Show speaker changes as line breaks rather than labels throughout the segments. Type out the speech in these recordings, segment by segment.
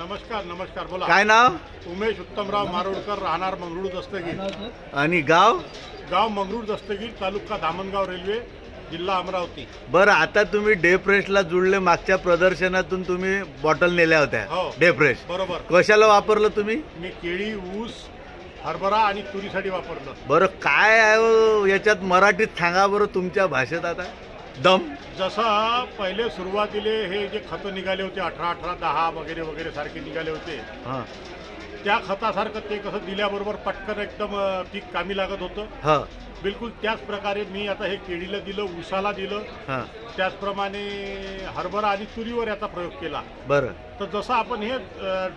नमस्कार नमस्कार. बोला.
काय नाव?
उमेश उत्तमराव मारोडकर, राहणार मंगरूळ दस्तगीर.
आणि गाव?
गाव मंगरूळ दस्तगीर, तालुका धामणगाव, रेल्वे, जिल्हा अमरावती.
बरं, आता तुम्ही डे फ्रेशला जुळले. मागच्या प्रदर्शनातून तुम्ही बॉटल नेल्या होत्या.
हो.
डे फ्रेश
बरोबर.
कशाला वापरलं तुम्ही?
मी केळी, ऊस, हरभरा आणि तुरीसाठी वापरलं.
बरं, काय आहे हो याच्यात? मराठीत सांगा बरं तुमच्या भाषेत. आता दम.
जसं पहिले सुरुवातीले हे जे खतं निघाले होते 18-18, 10 वगैरे वगैरे सारखे निघाले होते,
हां
त्या खतासारखं ते कसं दिल्याबरोबर पटकन एकदम पीक कामी लागत होतं.
हां
बिलकुल त्याच प्रकारे मी आता हे केळीला दिलं, ऊसाला दिलं,
हां.
त्याचप्रमाणे हरभरा आणि तुरीवर याचा प्रयोग केला.
बरं.
तर जसं आपण हे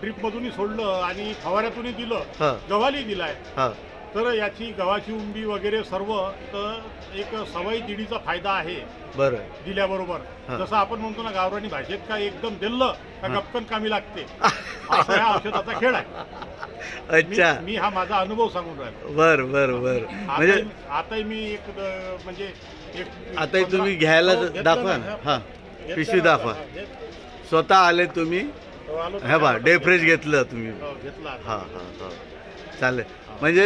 ड्रीपमधूनही सोडलं आणि फवाऱ्यातूनही दिलं,
हां
गव्हालाही दिलाय,
हां.
तर याची गव्हाची उंडी वगैरे सर्व तर एक सवय दिडीचा फायदा आहे
बरं.
दिल्याबरोबर.
हां.
जसं आपण म्हणतो ना गावरानी भाषेत, काय एकदम दिलं का गपकन कामी लागते, असा ह्या औषधाचा खेळ आहे.
अच्छा.
मी हा माझा अनुभव सांगून राहिलो.
बर बर बर. म्हणजे
आताही मी एक म्हणजे
आता तुम्ही घ्यायला दाखवा ना. हां, पिशवी दाखवा. स्वतः आले तुम्ही. हे बा, डे फ्रेश घेतलं तुम्ही.
घेतला.
हां हां हां, चालेल. म्हणजे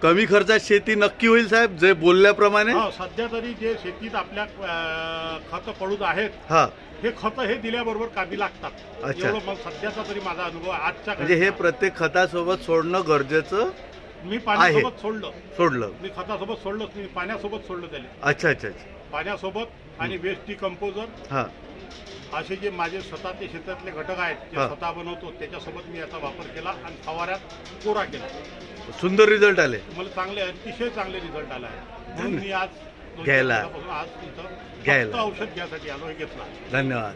कमी खर्चात शेती नक्की होईल साहेब, जे बोलल्याप्रमाणे.
सध्या तरी जे शेतीत आपल्या खत पडून आहेत,
हां,
हे खत हे दिल्याबरोबर कामी लागतात.
अच्छा.
एवढं मग सध्याचा तरी माझा अनुभव आजच्या.
म्हणजे हे प्रत्येक खतासोबत सोडणं गरजेचं.
मी पाण्यासोबत सोडलं. मी खतासोबत सोडलं, मी पाण्यासोबत सोडलं त्याला.
अच्छा अच्छा अच्छा.
पाण्यासोबत आणि वेस्ट डिकम्पोजर,
हां,
असे जे माझे स्वतःचे शेतातले घटक आहेत जे स्वतः बनवतो, त्याच्यासोबत मी याचा वापर केला आणि फवाऱ्यात कोरा केला.
सुंदर रिझल्ट आले.
मला चांगले, अतिशय चांगले रिझल्ट आला आहे. म्हणून मी आज
घ्यायला
आज इथं
घ्यायला
औषध घ्यायसाठी आलो, हे घेतला.
धन्यवाद.